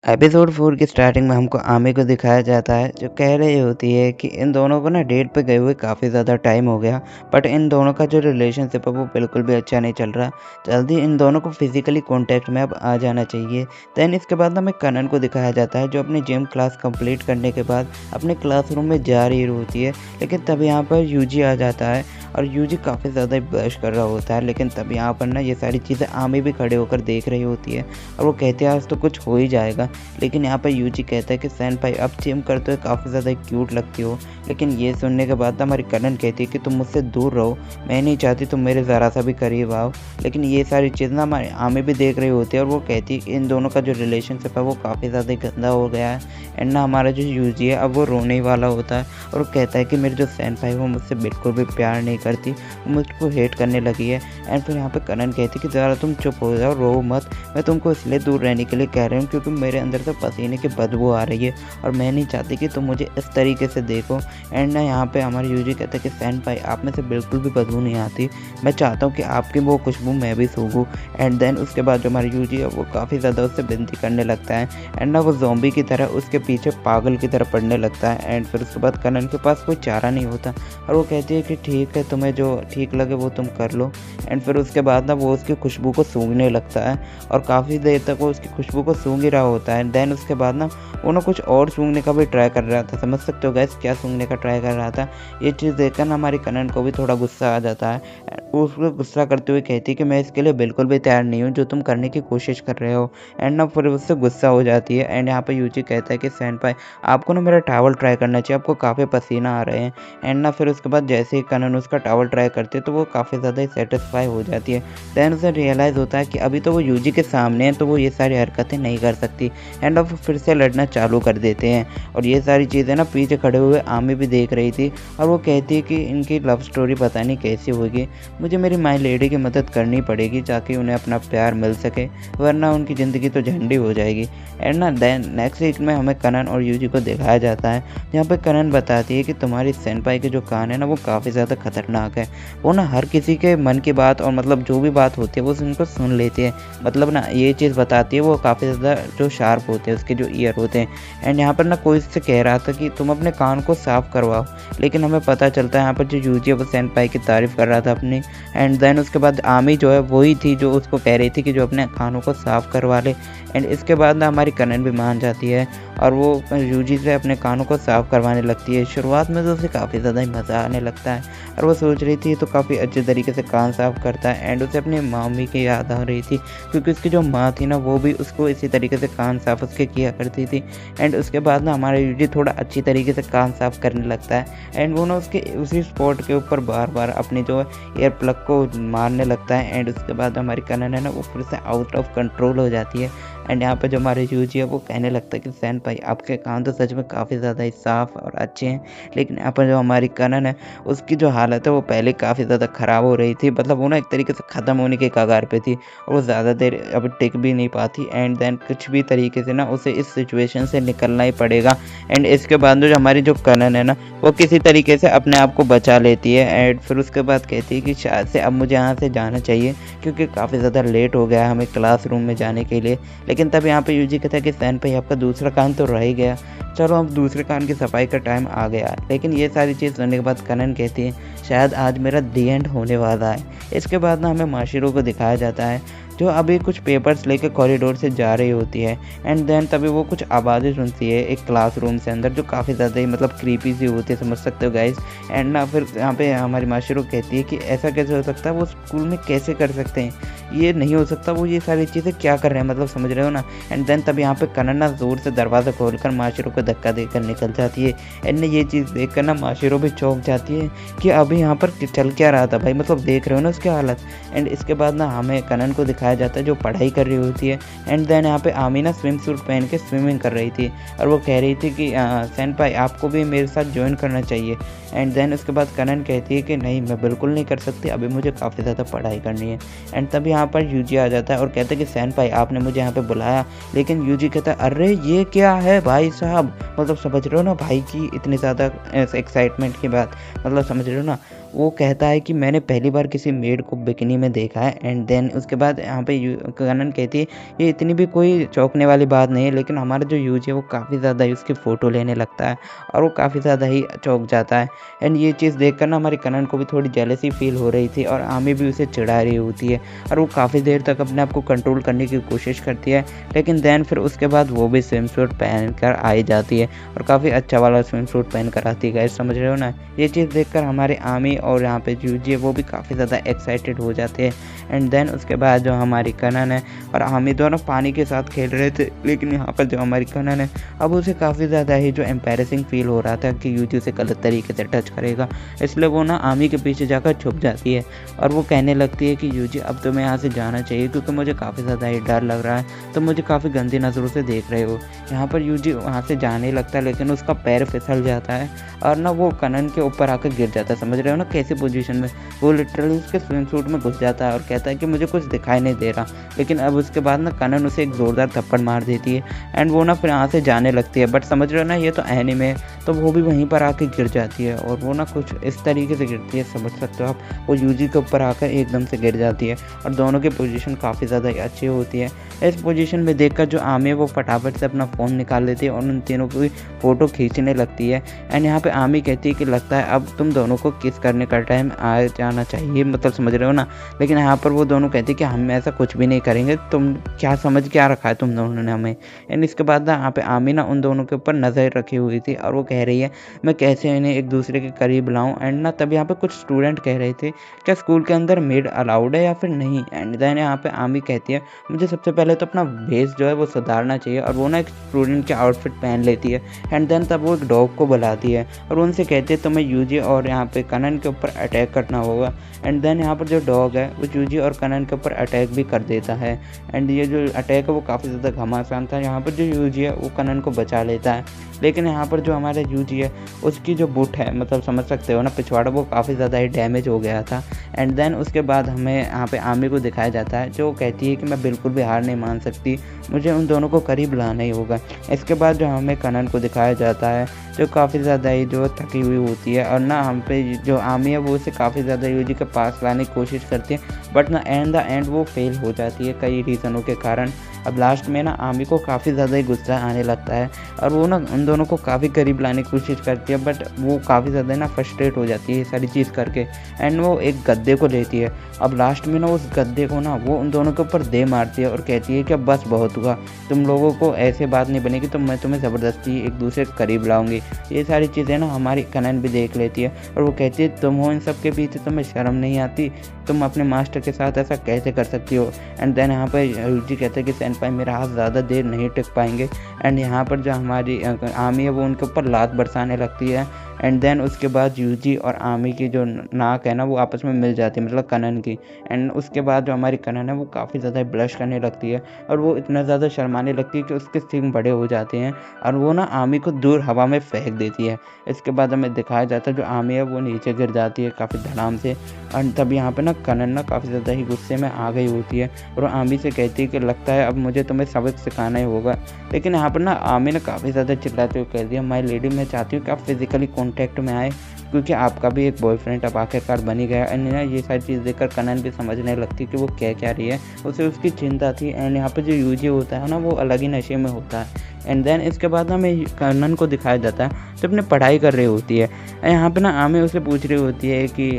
Episode 4 की starting में हमको आमी को दिखाया जाता है जो कह रही होती है कि इन दोनों को ना डेट पे गए हुए काफ़ी ज़्यादा टाइम हो गया। बट इन दोनों का जो रिलेशनशिप है वो बिल्कुल भी अच्छा नहीं चल रहा। जल्दी इन दोनों को फिजिकली कांटेक्ट में अब आ जाना चाहिए। देन इसके बाद ना हमें कनन को दिखाया जाता है जो अपनी जिम क्लास कंप्लीट करने के बाद अपने क्लासरूम में जा रही होती है। लेकिन तब यहाँ पर यूजी आ जाता है और यूजी काफ़ी ज़्यादा ब्लश कर रहा होता है। लेकिन तब यहाँ पर ना ये सारी चीज़ें आमी भी खड़े होकर देख रही होती है और वो कहते हैं आज तो कुछ हो ही जाएगा। लेकिन यहाँ पर यूजी कहता है कि सेनपाई आप जिम करते हुए काफ़ी ज़्यादा क्यूट लगती हो। लेकिन ये सुनने के बाद हमारी कनन कहती है कि तुम मुझसे दूर रहो, मैं नहीं चाहती तुम मेरे ज़रा सा भी करीब आओ। लेकिन ये सारी चीज़ ना हमारी आमी भी देख रही होती है और वो कहती है कि इन दोनों का जो रिलेशनशिप है वो काफ़ी ज़्यादा गंदा हो गया है। एंड ना हमारा जो यूजी है अब वो रोने ही वाला होता है और वो कहता है कि मेरी जो सेनपाई वो मुझसे बिल्कुल भी प्यार नहीं करती, वो मुझको हेट करने लगी है। एंड फिर यहाँ पे कनन कहती है कि ज़रा तुम चुप हो जाओ, रो मत, मैं तुमको इसलिए दूर रहने के लिए कह रही हूँ क्योंकि मेरे अंदर से पसीने की बदबू आ रही है और मैं नहीं चाहती कि तुम मुझे इस तरीके से देखो। एंड ना यहाँ पे हमारे यूजी कहता है कि सेनपाई आप में से बिल्कुल भी बदबू नहीं आती, मैं चाहता हूँ कि आपकी वो खुशबू मैं भी सूंघूं। एंड देन उसके बाद जो हमारे यूजी है वो काफ़ी ज़्यादा उससे विनती करने लगता है। एंड ना वो ज़ॉम्बी की तरह उसके पीछे पागल की तरह पड़ने लगता है। एंड फिर उसके बाद कनन के पास कोई चारा नहीं होता और वो कहती है कि ठीक है, तुम्हें जो ठीक लगे वो तुम कर लो। एंड फिर उसके बाद ना वो उसकी खुशबू को सूंघने लगता है और काफ़ी देर तक वो उसकी खुशबू को सूंघ ही रहा होता है। देन उसके बाद ना वो ना कुछ और सूंघने का भी ट्राई कर रहा था। समझ सकते हो गैस क्या सूंघने का ट्राई कर रहा था। ये चीज़ देखकर ना हमारी कनन को भी थोड़ा गुस्सा आ जाता है। वो उसको गुस्सा करते हुए कहती है कि मैं इसके लिए बिल्कुल भी तैयार नहीं हूँ जो तुम करने की कोशिश कर रहे हो। एंड ना फिर उससे गुस्सा हो जाती है। एंड यहाँ पर यूजी कहता है कि सेनपाई आपको ना मेरा टावल ट्राई करना चाहिए, आपको काफ़ी पसीना आ रहे हैं। एंड ना फिर उसके बाद जैसे ही कनन उसका टावल ट्राई करते हैं तो वो काफ़ी ज़्यादा सेटिस्फाई हो जाती है। देन उसे रियलाइज़ होता है कि अभी तो वो यूजी के सामने है तो वो ये सारी हरकतें नहीं कर सकती। एंड अब फिर से लड़ना चालू कर देते हैं और ये सारी चीज़ें ना पीछे खड़े हुए आमी भी देख रही थी और वो कहती है कि इनकी लव स्टोरी पता नहीं कैसी होगी, मुझे मेरी माई लेडी की मदद करनी पड़ेगी ताकि उन्हें अपना प्यार मिल सके, वरना उनकी ज़िंदगी तो झंडी हो जाएगी। एंड ना देन नेक्स्ट वीक में हमें कनन और यूजी को दिखाया जाता है जहाँ पे कनन बताती है कि तुम्हारी सेनपाई के जो कान है ना वो काफ़ी ज़्यादा खतरनाक है। वो ना हर किसी के मन की बात और मतलब जो भी बात होती है वो उनको सुन लेती है। मतलब ना ये चीज़ बताती है वो काफ़ी ज़्यादा जो शार्प होते हैं उसके जो ईयर होते हैं। एंड यहाँ पर ना कोई इससे कह रहा था कि तुम अपने कान को साफ़ करवाओ, लेकिन हमें पता चलता है यहाँ पर जो यूजी है वो सेनपाई की तारीफ़ कर रहा था अपनी। एंड देन उसके बाद आमी जो है वही थी जो उसको कह रही थी कि जो अपने कानों को साफ़ करवा ले। एंड इसके बाद ना हमारी कनन भी मान जाती है और वो यूजी से अपने कानों को साफ़ करवाने लगती है। शुरुआत में तो उसे काफ़ी ज़्यादा ही मज़ा आने लगता है और वो सोच रही थी तो काफ़ी अच्छे तरीके से कान साफ़ करता है। एंड उसे अपनी मम्मी की याद आ रही थी क्योंकि उसकी जो माँ थी ना वो भी उसको इसी तरीके से कान साफ़ उसके किया करती थी। एंड उसके बाद ना हमारा यूजी थोड़ा अच्छी तरीके से कान साफ़ करने लगता है। एंड वो ना उसके उसी स्पॉट के ऊपर बार बार अपनी जो एयर प्लग को मारने लगता है। एंड उसके बाद हमारी कनन है ना वो फिर से आउट ऑफ कंट्रोल हो जाती है। एंड यहाँ पे जो हमारे यूजी है वो कहने लगता है कि सेनपाई आपके कान तो सच में काफ़ी ज़्यादा ही साफ़ और अच्छे हैं, लेकिन यहाँ पर जो हमारी कनन है उसकी जो हालत है वो पहले काफ़ी ज़्यादा ख़राब हो रही थी। मतलब वो ना एक तरीके से ख़त्म होने के कगार पे थी और वो ज़्यादा देर अब टिक भी नहीं पाती। एंड देन कुछ भी तरीके से ना उसे इस सिचुएशन से निकलना ही पड़ेगा। एंड इसके बाद जो हमारी जो कनन है ना वो किसी तरीके से अपने आप को बचा लेती है। एंड फिर उसके बाद कहती है कि शायद से अब मुझे यहाँ से जाना चाहिए क्योंकि काफ़ी ज़्यादा लेट हो गया है हमें क्लासरूम में जाने के लिए। लेकिन तब यहाँ पे यूजी कहता है कि सेनपाई आपका दूसरा कान तो रह ही गया, चलो अब दूसरे कान की सफाई का टाइम आ गया। लेकिन ये सारी चीज़ सुनने के बाद कनन कहती है शायद आज मेरा दी एंड होने वाला है। इसके बाद ना हमें माशिरो को दिखाया जाता है जो अभी कुछ पेपर्स लेके कॉरिडोर से जा रही होती है। एंड देन तभी वो कुछ आवाज़ें सुनती है एक क्लासरूम से अंदर जो काफ़ी ज़्यादा ही मतलब क्रीपी सी होती है, समझ सकते हो गाइस। एंड ना फिर यहाँ पे हमारी माशिरो कहती है कि ऐसा कैसे हो सकता है, वो स्कूल में कैसे कर सकते हैं, ये नहीं हो सकता, वो ये सारी चीज़ें क्या कर रहे हैं, मतलब समझ रहे हो ना। एंड देन तब यहाँ पे कनन ना ज़ोर से दरवाज़ा खोलकर माशिरो को धक्का देकर निकल जाती है। एंड ये चीज़ देखकर ना माशिरो भी चौंक जाती है कि अभी यहाँ पर चल क्या रहा था भाई, मतलब देख रहे हो ना उसकी हालत। एंड इसके बाद ना हमें कनन को दिखाया जाता है जो पढ़ाई कर रही होती है। एंड देन यहाँ पे आमी ना स्विम सूट पहन के स्विमिंग कर रही थी और वो कह रही थी कि सेनपाई आपको भी मेरे साथ ज्वाइन करना चाहिए। एंड देन उसके बाद कनन कहती है कि नहीं, मैं बिल्कुल नहीं कर सकती, अभी मुझे काफ़ी ज़्यादा पढ़ाई करनी है। एंड तब यहाँ पर यूजी आ जाता है और कहता है कि सेनपाई आपने मुझे यहाँ पे बुलाया। लेकिन यूजी कहता है अरे ये क्या है भाई साहब, मतलब समझ रहे हो ना भाई की इतनी ज़्यादा एक्साइटमेंट की बात, मतलब समझ रहे हो ना। वो कहता है कि मैंने पहली बार किसी मेड को बिकिनी में देखा है। एंड देन उसके बाद यहाँ पे कनन कहती है ये इतनी भी कोई चौंकने वाली बात नहीं है, लेकिन हमारा जो यूजी है वो काफ़ी ज़्यादा ही उसकी फ़ोटो लेने लगता है और वो काफ़ी ज़्यादा ही चौंक जाता है। एंड ये चीज़ देखकर ना हमारी कनन को भी थोड़ी जेलसी फील हो रही थी और आमी भी उसे चिढ़ा रही होती है और वो काफ़ी देर तक अपने आप को कंट्रोल करने की कोशिश करती है। लेकिन देन फिर उसके बाद वो भी स्विम सूट पहन कर आई जाती है और काफ़ी अच्छा वाला स्विम सूट पहन कर आती है। गाइस समझ रहे हो ना? ये चीज़ देखकर हमारे आमी और यहाँ पे यूजी है वो भी काफ़ी ज़्यादा एक्साइटेड हो जाते हैं। एंड देन उसके बाद जो हमारी कनन है और आमी दोनों पानी के साथ खेल रहे थे, लेकिन यहाँ पर जो हमारी कनन है अब उसे काफ़ी ज़्यादा ही जो एम्बैरेसिंग फील हो रहा था कि यूजी उसे गलत तरीके से टच करेगा, इसलिए वो ना आमी के पीछे जाकर छुप जाती है और वो कहने लगती है कि यूजी अब तुम्हें यहाँ से जाना चाहिए क्योंकि मुझे काफ़ी ज़्यादा ही डर लग रहा है, तुम मुझे काफ़ी गंदी नज़रों से देख रहे हो। यहाँ पर यूजी वहाँ से जाने लगता है, लेकिन उसका पैर फिसल जाता है और ना वो कनन के ऊपर आकर गिर जाता है। समझ रहे हो ना कैसी पोजीशन में? वो लिटरली उसके स्विम सूट में घुस जाता है और कहता है कि मुझे कुछ दिखाई नहीं दे रहा। लेकिन अब उसके बाद ना कनन उसे एक ज़ोरदार थप्पड़ मार देती है एंड वो ना फिर यहाँ से जाने लगती है। बट समझ रहे हो ना ये तो एनीमे है, तो वो भी वहीं पर आके गिर जाती है और वो ना कुछ इस तरीके से गिरती है, समझ सकते हो आप। वो यूजी के ऊपर आकर एकदम से गिर जाती है और दोनों की पोजीशन काफ़ी ज़्यादा अच्छी होती है। इस पोजीशन में देखकर जो आमी है वो फटाफट से अपना फ़ोन निकाल लेती है और उन तीनों की फ़ोटो खींचने लगती है। एंड यहाँ पे आमी कहती है कि लगता है अब तुम दोनों को किस करने का टाइम आ जाना चाहिए, मतलब समझ रहे हो ना। लेकिन यहाँ पर वो दोनों कहती है कि हम ऐसा कुछ भी नहीं करेंगे, तुम क्या समझ क्या रखा है तुम दोनों ने हमें। एंड इसके बाद ना यहाँ पे आमी ना उन दोनों के ऊपर नज़र रखी हुई थी और वो कह रही है मैं कैसे इन्हें एक दूसरे के करीब लाऊं। एंड ना तब यहाँ पे कुछ स्टूडेंट कह रहे थे क्या स्कूल के अंदर मेड अलाउड है या फिर नहीं। एंड देन यहाँ पे आमी कहती है मुझे सबसे पहले तो अपना भेस जो है वो सुधारना चाहिए और वो ना एक स्टूडेंट की आउटफिट पहन लेती है। एंड देन तब वो एक डॉग को बुलाती है और उनसे कहती है तुम्हें यूजी और यहाँ पे कनन के ऊपर अटैक करना होगा। एंड देन यहाँ पर जो डॉग है वो यूजी और कनन के ऊपर अटैक भी कर देता है। एंड ये जो अटैक है वो काफ़ी ज़्यादा घमासान था। यहाँ पर जो यूजी है वो कनन को बचा लेता है, लेकिन यहाँ पर जो हमारा यूजी है उसकी जो बुट है, मतलब समझ सकते हो ना पिछवाड़ा, वो काफ़ी ज़्यादा ही डैमेज हो गया था। एंड देन उसके बाद हमें यहाँ पे आमी को दिखाया जाता है जो कहती है कि मैं बिल्कुल भी हार नहीं मान सकती, मुझे उन दोनों को करीब लाना ही होगा। इसके बाद जो हमें कनन को दिखाया जाता है जो काफ़ी ज़्यादा ही जो थकी हुई होती है और ना हम पे जो आमी है वो उसे काफ़ी ज़्यादा यूजी के पास लाने की कोशिश करती है, बट ना एंड द एंड वो फेल हो जाती है कई रीज़नों के कारण। अब लास्ट में ना आमी को काफ़ी ज़्यादा ही गुस्सा आने लगता है और वो ना उन दोनों को काफ़ी करीब लाने की कोशिश करती है, बट वो काफ़ी ज़्यादा ना फ्रस्ट्रेट हो जाती है ये सारी चीज़ करके। एंड वो एक गद्दे को लेती है। अब लास्ट में ना उस गद्दे को ना वो उन दोनों के ऊपर दे मारती है और कहती है कि अब बस बहुत हुआ, तुम लोगों को ऐसे बात नहीं बनेगी तो मैं तुम्हें ज़बरदस्ती एक दूसरे के करीब लाऊंगी। ये सारी चीज़ें ना हमारी कनन भी देख लेती है और वो कहती है तुम हो इन सब के पीछे, तुम्हें शर्म नहीं आती, तुम अपने मास्टर के साथ ऐसा कैसे कर सकती हो। एंड देन यहाँ पर यूजी कहते हैं कि सेनपाई मेरा हाथ ज़्यादा देर नहीं टिक पाएंगे। एंड यहाँ पर जो हमारी आमी है वो उनके ऊपर लात बरसाने लगती है। एंड देन उसके बाद यूजी और आमी की जो नाक है ना वो आपस में मिल जाती है, मतलब कनन की। एंड उसके बाद जो हमारी कनन है वो काफ़ी ज़्यादा ब्लश करने लगती है और वो इतना ज़्यादा शर्माने लगती है कि उसके सींग बड़े हो जाते हैं और वो ना आमी को दूर हवा में फेंक देती है। इसके बाद हमें दिखाया जाता है जो आमी है वो नीचे गिर जाती है काफ़ी धड़ाम से। और तब यहाँ पे ना कनन ना काफ़ी ज़्यादा ही गुस्से में आ गई होती है और वो आमी से कहती है कि लगता है अब मुझे तुम्हें सबक सिखाना ही होगा। लेकिन यहाँ पर ना आमी ने काफ़ी ज़्यादा चिल्लाते हुए कह दिया माय लेडी मैं चाहती हूँ कि आप फिज़िकली कॉन्टैक्ट में आए क्योंकि आपका भी एक बॉयफ्रेंड अब आखिरकार बन ही गया। एंड ना ये सारी चीज़ देखकर कनन भी समझने लगती कि वो क्या क्या रही है, उसे उसकी चिंता थी। एंड यहाँ पे जो यूजी होता है ना वो अलग ही नशे में होता है। एंड देन इसके बाद ना हमें कनन को दिखाया जाता है तो अपनी पढ़ाई कर रही होती है। यहाँ पे ना आमी उसे पूछ रही होती है कि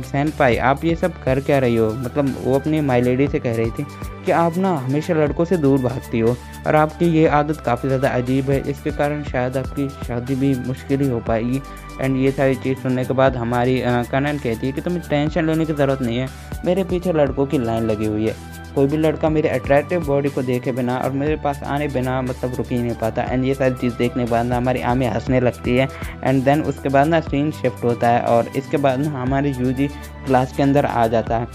सेनपाई आप ये सब कर क्या रही हो, मतलब वो अपनी माय लेडी से कह रही थी कि आप ना हमेशा लड़कों से दूर भागती हो और आपकी ये आदत काफ़ी ज़्यादा अजीब है, इसके कारण शायद आपकी शादी भी मुश्किल ही हो पाएगी। एंड ये सारी चीज़ सुनने के बाद हमारी कनन कहती है कि तुम्हें टेंशन लेने की ज़रूरत नहीं है, मेरे पीछे लड़कों की लाइन लगी हुई है, कोई भी लड़का मेरे अट्रैक्टिव बॉडी को देखे बिना और मेरे पास आने बिना मतलब रुक ही नहीं पाता। एंड ये सारी चीज़ देखने के बाद ना हमारी आमी हंसने लगती है। एंड देन उसके बाद ना सीन शिफ्ट होता है और इसके बाद ना हमारी यूजी क्लास के अंदर आ जाता है।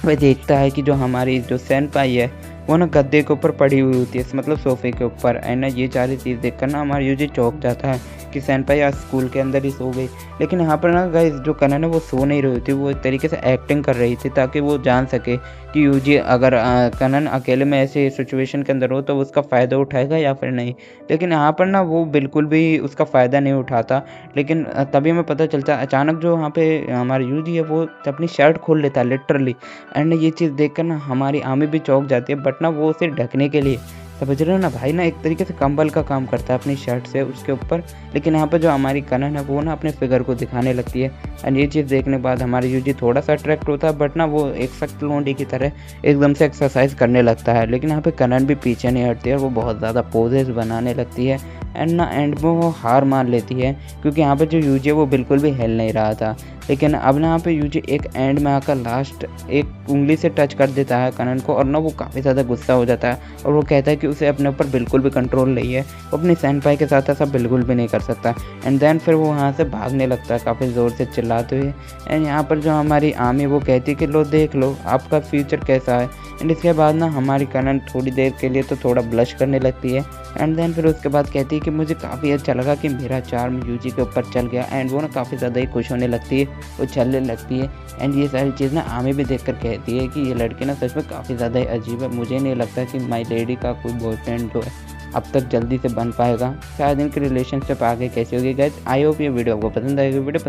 वह देखता है कि जो हमारी जो सेनपाई है वो ना गद्दे के ऊपर पड़ी हुई होती है, मतलब सोफे के ऊपर। एंड ना ये सारी चीज़ देखकर ना हमारा यूजी चौंक जाता है उसकी सेनपाई आज स्कूल के अंदर ही सो गई। लेकिन यहाँ पर ना गाइस जो कनन है वो सो नहीं रही थी, वो एक तरीके से एक्टिंग कर रही थी ताकि वो जान सके कि यूजी अगर कनन अकेले में ऐसे सिचुएशन के अंदर हो तो उसका फ़ायदा उठाएगा या फिर नहीं। लेकिन यहाँ पर ना वो बिल्कुल भी उसका फ़ायदा नहीं उठाता। लेकिन तभी हमें पता चलता है अचानक जो वहाँ पे हमारा यूजी है वो अपनी शर्ट खोल लेता है लिटरली। एंड ये चीज़ देखकर ना हमारी आमी भी चौंक जाती है, बट ना वो उसे ढकने के लिए, समझ रहे हो ना भाई, ना एक तरीके से कंबल का काम करता है अपनी शर्ट से उसके ऊपर। लेकिन यहाँ पर जो हमारी कनन है वो ना अपने फिगर को दिखाने लगती है। एंड ये चीज़ देखने के बाद हमारी यूजी थोड़ा सा अट्रैक्ट होता है, बट ना वो एक सख्त लोंडी की तरह एकदम से एक्सरसाइज करने लगता है। लेकिन यहाँ पे कनन भी पीछे नहीं हटती है और वो बहुत ज़्यादा पोजेस बनाने लगती है। एंड ना एंड में वो हार मान लेती है क्योंकि यहाँ पे जो यूजी है वो बिल्कुल भी हिल नहीं रहा था। लेकिन अब ना यहाँ पे यूजी एक एंड में आकर लास्ट एक उंगली से टच कर देता है कनन को, और ना वो काफ़ी ज़्यादा गुस्सा हो जाता है और वो कहता है कि उसे अपने ऊपर बिल्कुल भी कंट्रोल नहीं है, वो अपनी सेनपाई के साथ ऐसा बिल्कुल भी नहीं कर सकता। एंड देन फिर वो वहाँ से भागने लगता है काफ़ी ज़ोर से चिल्लाते हुए। एंड यहाँ पर जो हमारी आमी वो कहती है कि लो देख लो आपका फ्यूचर कैसा है। एंड इसके बाद ना हमारी कनन थोड़ी देर के लिए तो थोड़ा ब्लश करने लगती है। एंड देन फिर उसके बाद कहती है कि मुझे काफ़ी अच्छा लगा कि मेरा चार्म यूजी के ऊपर चल गया। एंड वो ना काफ़ी ज़्यादा ही खुश होने लगती है, वो चलने लगती है। एंड ये सारी चीज़ ना आमी भी देखकर कहती है कि ये लड़की ना सच में काफ़ी ज़्यादा ही अजीब है, मुझे नहीं लगता कि माई लेडी का कोई बॉयफ्रेंड जो है अब तक जल्दी से बन पाएगा। शायद इनकी रिलेशनशिप आगे कैसी होगी। गाइस आई होप ये वीडियो आपको पसंद आएगी। वीडियो